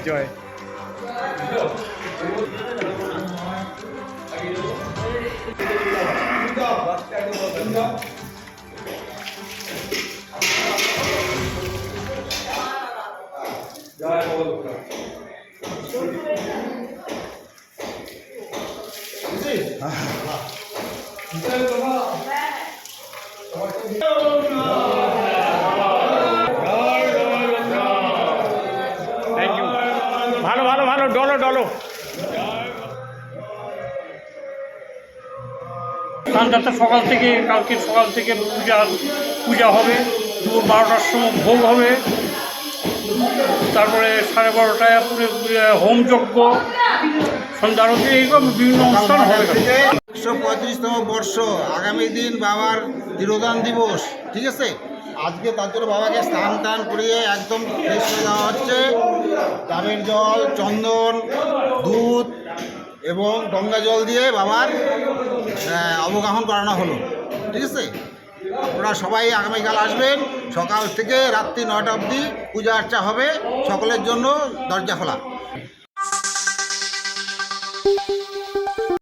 জয়। ভালো ভালো ভালো, ডলো ডলো। স্থানযাত্রা সকাল থেকে, কালকে সকাল থেকে পূজা হবে, দুপুর 12টার সময় ভোগ হবে, তারপরে 12:30টায় হোমযজ্ঞ, সন্ধ্যা আরতি, এইরকম বিভিন্ন অনুষ্ঠান হবে। 135তম বর্ষ, আগামী দিন বাবার তিরোধান দিবস, ঠিক আছে। আজকে তার জন্য বাবাকে স্নান টান করিয়ে একদম ফ্রেশ হয়ে দেওয়া হচ্ছে। ডাবের জল, চন্দন, দুধ এবং গঙ্গা জল দিয়ে বাবার অবগাহন করানো হলো, ঠিক আছে। আপনারা সবাই আগামীকাল আসবেন, সকাল থেকে রাত্রি 9টা অবধি পূজা আর্চা হবে, সকলের জন্য দরজা খোলা।